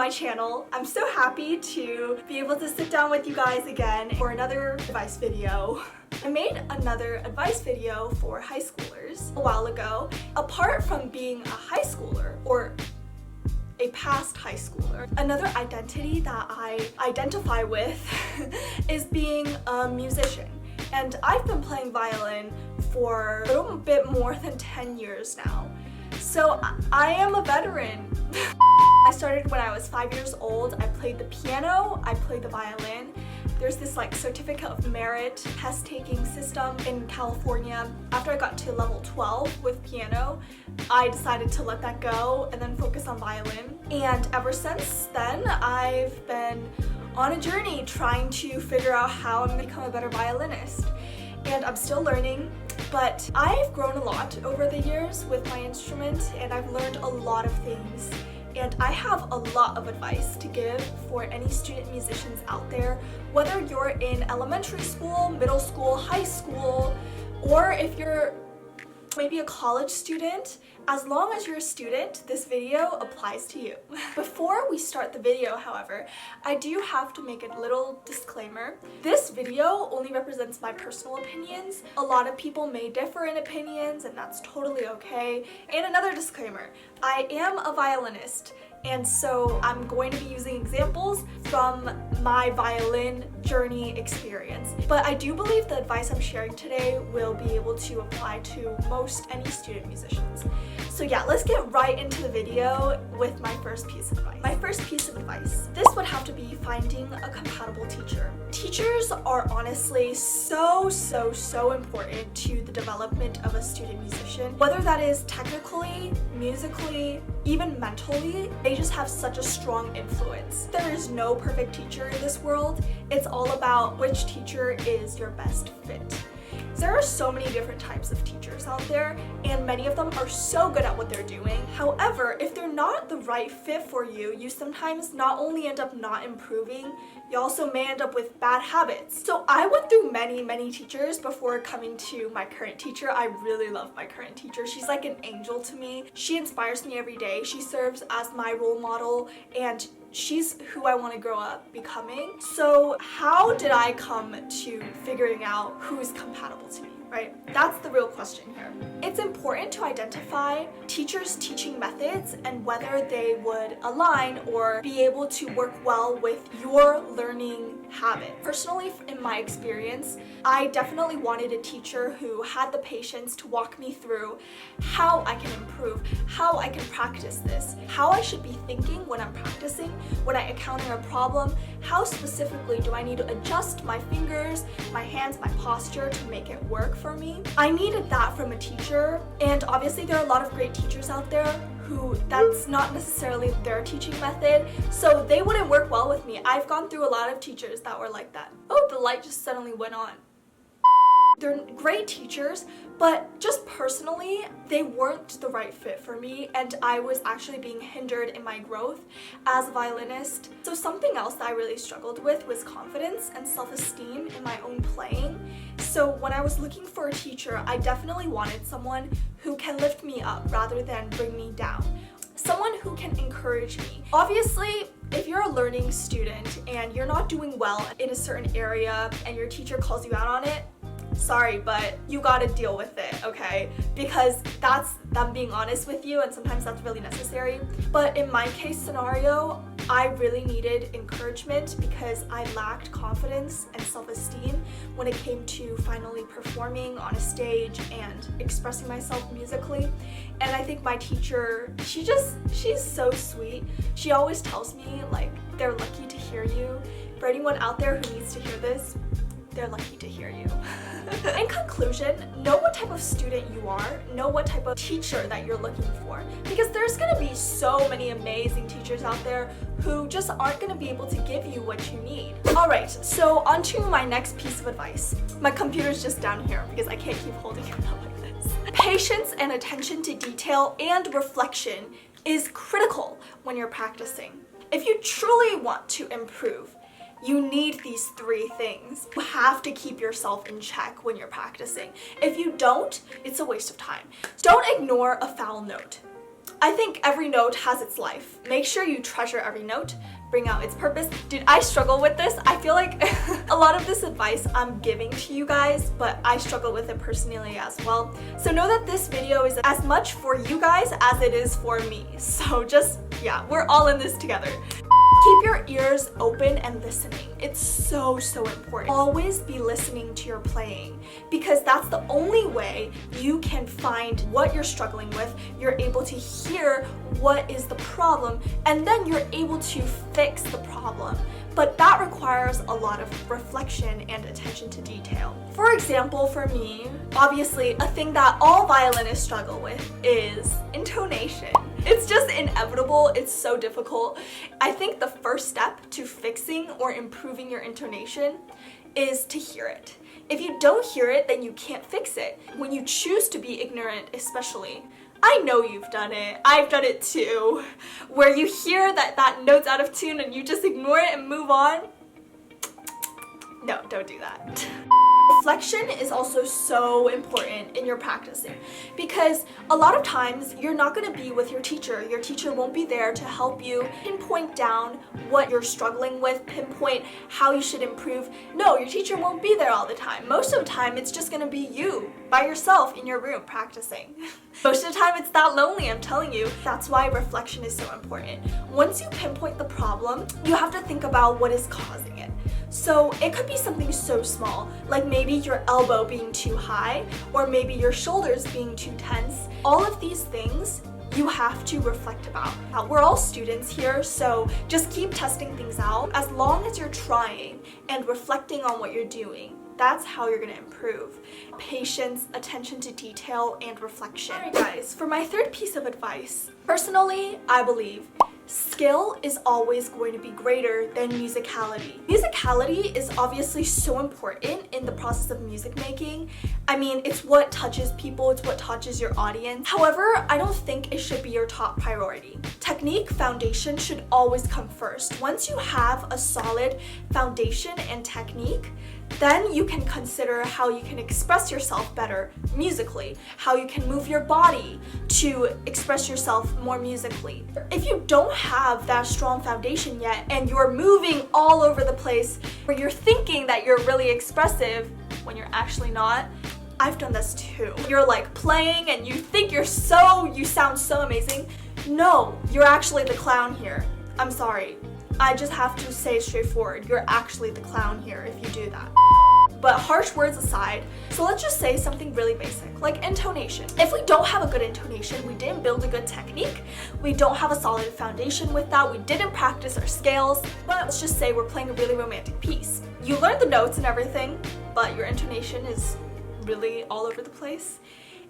my channel. I'm so happy to be able to sit down with you guys again for another advice video. I made another advice video for high schoolers a while ago. Apart from being a high schooler or a past high schooler, another identity that I identify with is being a musician. And I've been playing violin for a little bit more than 10 years now. So I am a veteran. I started when I was 5 years old. I played the piano, I played the violin. There's this like certificate of merit test taking system in California. After I got to level 12 with piano, I decided to let that go and then focus on violin. And ever since then, I've been on a journey trying to figure out how I'm gonna become a better violinist. And I'm still learning, but I've grown a lot over the years with my instrument, and I've learned a lot of things. And I have a lot of advice to give for any student musicians out there, whether you're in elementary school, middle school, high school, or if you're maybe a college student. As long as you're a student, this video applies to you. Before we start the video, however, I do have to make a little disclaimer. This video only represents my personal opinions. A lot of people may differ in opinions, and that's totally okay. And another disclaimer, I am a violinist, and so I'm going to be using examples from my violin journey experience. But I do believe the advice I'm sharing today will be able to apply to most any student musicians. So yeah, let's get right into the video with my first piece of advice. My first piece of advice. This would have to be finding a compatible teacher. Teachers are honestly so important to the development of a student musician. Whether that is technically, musically, even mentally, they just have such a strong influence. There is no perfect teacher in this world. It's all about which teacher is your best fit. There are so many different types of teachers out there, and many of them are so good at what they're doing. However, if they're not the right fit for you, you sometimes not only end up not improving, you also may end up with bad habits. So I went through many teachers before coming to my current teacher. I really love my current teacher. She's like an angel to me. She inspires me every day. She serves as my role model, and she's who I want to grow up becoming. So how did I come to figuring out who's compatible to me, right? That's the real question here. It's important to identify teachers' teaching methods and whether they would align or be able to work well with your learning habit. Personally, in my experience, I definitely wanted a teacher who had the patience to walk me through how I can improve, how I can practice this, how I should be thinking when I'm practicing, when I encounter a problem, how specifically do I need to adjust my fingers, my hands, my posture to make it work for me. I needed that from a teacher, and obviously there are a lot of great teachers out there who that's not necessarily their teaching method, so they wouldn't work well with me. I've gone through a lot of teachers that were like that. Oh, the light just suddenly went on. They're great teachers, but just personally, they weren't the right fit for me, and I was actually being hindered in my growth as a violinist. So something else that I really struggled with was confidence and self-esteem in my own playing. So when I was looking for a teacher, I definitely wanted someone who can lift me up rather than bring me down. Someone who can encourage me. Obviously, if you're a learning student and you're not doing well in a certain area and your teacher calls you out on it, sorry, but you gotta deal with it, okay? Because that's them being honest with you, and sometimes that's really necessary. But in my case scenario, I really needed encouragement because I lacked confidence and self-esteem when it came to finally performing on a stage and expressing myself musically. And I think my teacher, she's so sweet. She always tells me, like, they're lucky to hear you. For anyone out there who needs to hear this, they're lucky to hear you. In conclusion, know what type of student you are, know what type of teacher that you're looking for, because there's gonna be so many amazing teachers out there who just aren't gonna be able to give you what you need. Alright, so on to my next piece of advice. My computer's just down here because I can't keep holding it up like this. Patience and attention to detail and reflection is critical when you're practicing. If you truly want to improve, you need these three things. You have to keep yourself in check when you're practicing. If you don't, it's a waste of time. Don't ignore a foul note. I think every note has its life. Make sure you treasure every note, bring out its purpose. Dude, I struggle with this. I feel like a lot of this advice I'm giving to you guys, but I struggle with it personally as well. So know that this video is as much for you guys as it is for me. So just, yeah, we're all in this together. Keep your ears open and listening. It's so important. Always be listening to your playing, because that's the only way you can find what you're struggling with. You're able to hear what is the problem, and then you're able to fix the problem. But that requires a lot of reflection and attention to detail. For example, for me, obviously a thing that all violinists struggle with is intonation. It's just inevitable. It's so difficult. I think the first step to fixing or improving your intonation is to hear it. If you don't hear it, then you can't fix it. When you choose to be ignorant, especially, I know you've done it. I've done it too. Where you hear that note's out of tune and you just ignore it and move on. No, don't do that. Reflection is also so important in your practicing, because a lot of times you're not going to be with your teacher. Your teacher won't be there to help you pinpoint down what you're struggling with, pinpoint how you should improve. No, your teacher won't be there all the time. Most of the time it's just going to be you by yourself in your room practicing. Most of the time it's that lonely, I'm telling you. That's why reflection is so important. Once you pinpoint the problem, you have to think about what is causing it. So it could be something so small, like maybe your elbow being too high, or maybe your shoulders being too tense. All of these things you have to reflect about. We're all students here, so just keep testing things out. As long as you're trying and reflecting on what you're doing, that's how you're going to improve. Patience, attention to detail, and reflection. Alright guys, for my third piece of advice, personally, I believe skill is always going to be greater than musicality. Musicality is obviously so important in the process of music making. I mean, it's what touches people, it's what touches your audience. However, I don't think it should be your top priority. Technique, foundation should always come first. Once you have a solid foundation and technique, then you can consider how you can express yourself better musically, how you can move your body to express yourself more musically. If you don't have that strong foundation yet and you're moving all over the place where you're thinking that you're really expressive when you're actually not, I've done this too. You're like playing and you think you sound so amazing. No, you're actually the clown here. I'm sorry. I just have to say straightforward, you're actually the clown here if you do that. But harsh words aside, so let's just say something really basic, like intonation. If we don't have a good intonation, we didn't build a good technique, we don't have a solid foundation with that, we didn't practice our scales, but let's just say we're playing a really romantic piece. You learned the notes and everything, but your intonation is really all over the place.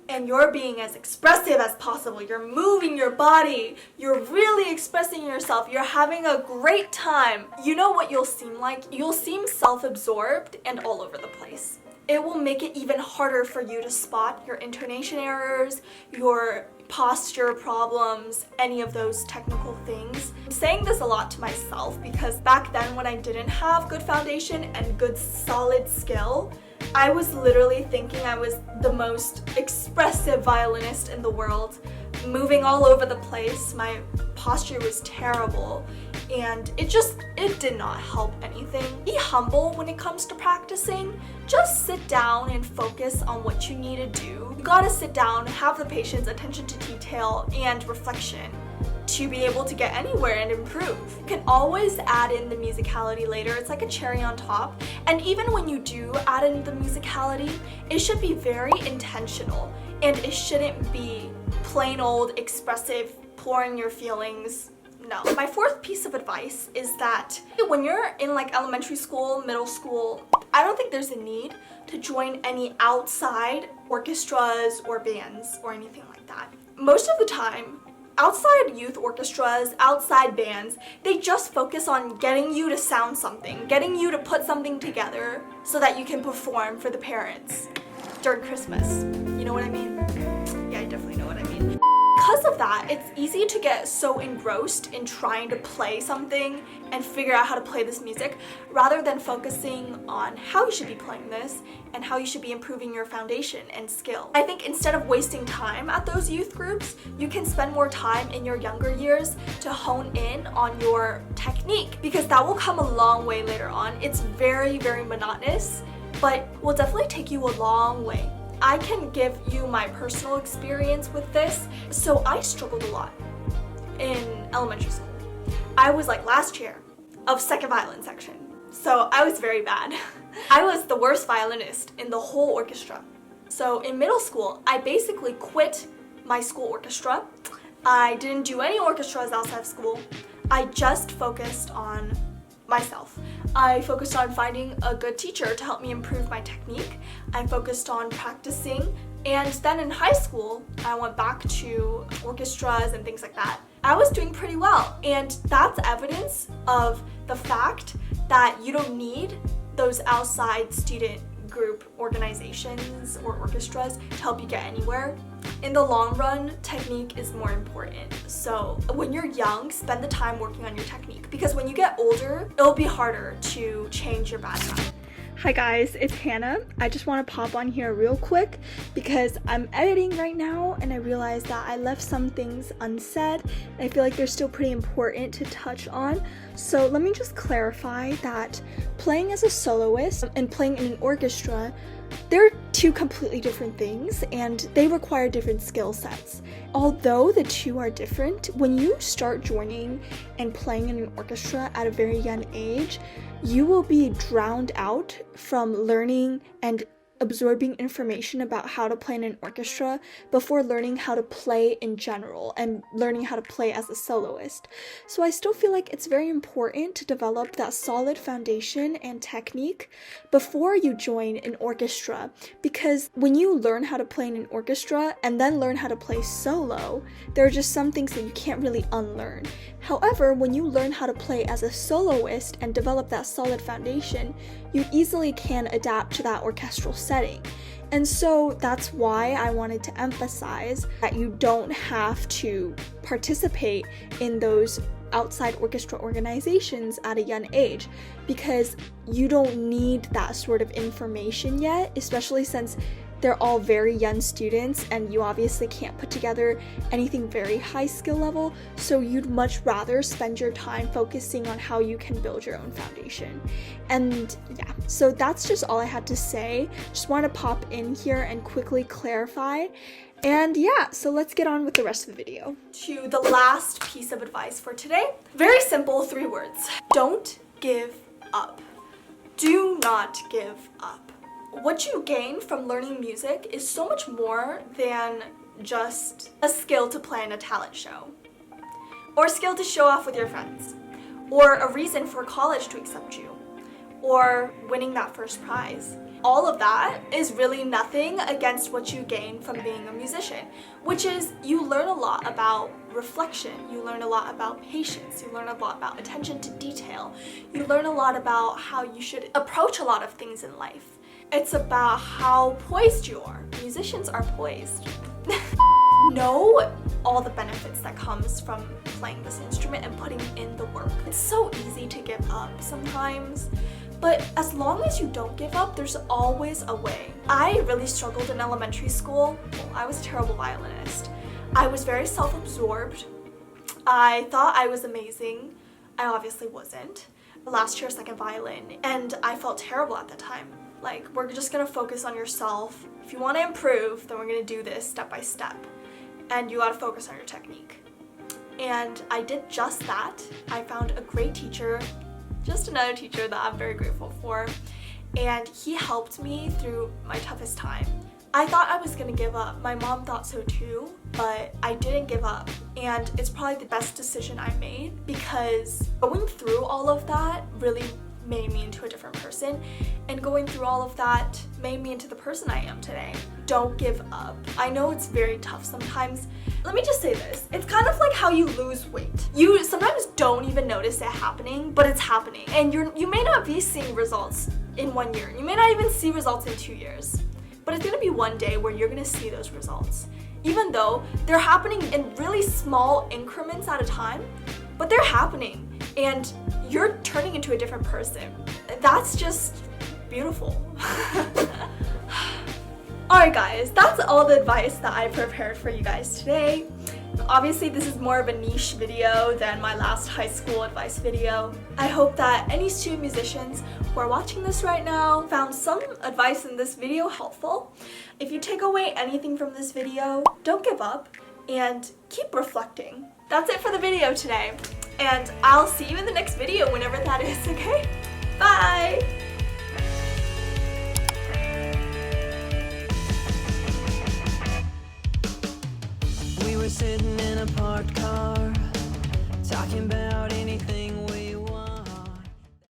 And you're being as expressive as possible. You're moving your body. You're really expressing yourself. You're having a great time. You know what you'll seem like? You'll seem self-absorbed and all over the place. It will make it even harder for you to spot your intonation errors, your posture problems, any of those technical things. I'm saying this a lot to myself because back then when I didn't have good foundation and good solid skill, I was literally thinking I was the most expressive violinist in the world, moving all over the place. My posture was terrible, and it did not help anything. Be humble when it comes to practicing. Just sit down and focus on what you need to do. You gotta sit down, have the patience, attention to detail, and reflection to be able to get anywhere and improve. You can always add in the musicality later. It's like a cherry on top. And even when you do add in the musicality, it should be very intentional, and it shouldn't be plain old expressive, pouring your feelings. No. My fourth piece of advice is that when you're in like elementary school, middle school, I don't think there's a need to join any outside orchestras or bands or anything like that. Most of the time, outside youth orchestras, outside bands, they just focus on getting you to sound something, getting you to put something together so that you can perform for the parents during Christmas. You know what I mean? Yeah, I definitely know what I mean. Because because of that, it's easy to get so engrossed in trying to play something and figure out how to play this music rather than focusing on how you should be playing this and how you should be improving your foundation and skill. I think instead of wasting time at those youth groups, you can spend more time in your younger years to hone in on your technique, because that will come a long way later on. It's very, very monotonous, but will definitely take you a long way. I can give you my personal experience with this. So I struggled a lot in elementary school. I was like last chair of second violin section. So I was very bad. I was the worst violinist in the whole orchestra. So in middle school, I basically quit my school orchestra. I didn't do any orchestras outside of school. I just focused on myself. I focused on finding a good teacher to help me improve my technique. I focused on practicing, and then in high school, I went back to orchestras and things like that. I was doing pretty well, and that's evidence of the fact that you don't need those outside student group organizations or orchestras to help you get anywhere. In the long run, technique is more important. So when you're young, spend the time working on your technique, because when you get older, it'll be harder to change your bad habit. Hi guys, it's Hannah. I just want to pop on here real quick because I'm editing right now and I realized that I left some things unsaid and I feel like they're still pretty important to touch on. So let me just clarify that playing as a soloist and playing in an orchestra, they're two completely different things and they require different skill sets. Although the two are different, when you start joining and playing in an orchestra at a very young age, you will be drowned out from learning and absorbing information about how to play in an orchestra before learning how to play in general and learning how to play as a soloist. So I still feel like it's very important to develop that solid foundation and technique before you join an orchestra, because when you learn how to play in an orchestra and then learn how to play solo, there are just some things that you can't really unlearn. However, when you learn how to play as a soloist and develop that solid foundation, you easily can adapt to that orchestral setting. And so that's why I wanted to emphasize that you don't have to participate in those outside orchestra organizations at a young age, because you don't need that sort of information yet, especially since they're all very young students and you obviously can't put together anything very high skill level, so you'd much rather spend your time focusing on how you can build your own foundation. And yeah, so that's just all I had to say. Just want to pop in here and quickly clarify. And yeah, so let's get on with the rest of the video. To the last piece of advice for today. Very simple, 3 words. Don't give up. Do not give up. What you gain from learning music is so much more than just a skill to play in a talent show, or a skill to show off with your friends, or a reason for college to accept you, or winning that first prize. All of that is really nothing against what you gain from being a musician, which is you learn a lot about reflection, you learn a lot about patience, you learn a lot about attention to detail, you learn a lot about how you should approach a lot of things in life. It's about how poised you are. Musicians are poised. Know all the benefits that comes from playing this instrument and putting in the work. It's so easy to give up sometimes, but as long as you don't give up, there's always a way. I really struggled in elementary school. I was a terrible violinist. I was very self-absorbed. I thought I was amazing. I obviously wasn't. Last year, second violin, and I felt terrible at the time. Like, we're just gonna focus on yourself. If you want to improve, then we're gonna do this step by step. And you gotta focus on your technique. And I did just that. I found a great teacher, just another teacher that I'm very grateful for. And he helped me through my toughest time. I thought I was gonna give up. My mom thought so too, but I didn't give up. And it's probably the best decision I made, because going through all of that really made me into a different person, and going through all of that made me into the person I am today. Don't give up. I know it's very tough sometimes. Let me just say this. It's kind of like how you lose weight. You sometimes don't even notice it happening, but it's happening. And you may not be seeing results in 1 year. You may not even see results in 2 years. But it's gonna be one day where you're gonna see those results. even though they're happening in really small increments at a time, but they're happening and you're turning into a different person. That's just beautiful. Alright guys, that's all the advice that I prepared for you guys today. Obviously this is more of a niche video than my last high school advice video. I hope that any student musicians who are watching this right now found some advice in this video helpful. If you take away anything from this video, don't give up and keep reflecting. That's it for the video today, and I'll see you in the next video whenever that is, okay? Bye! We were sitting in a parked car,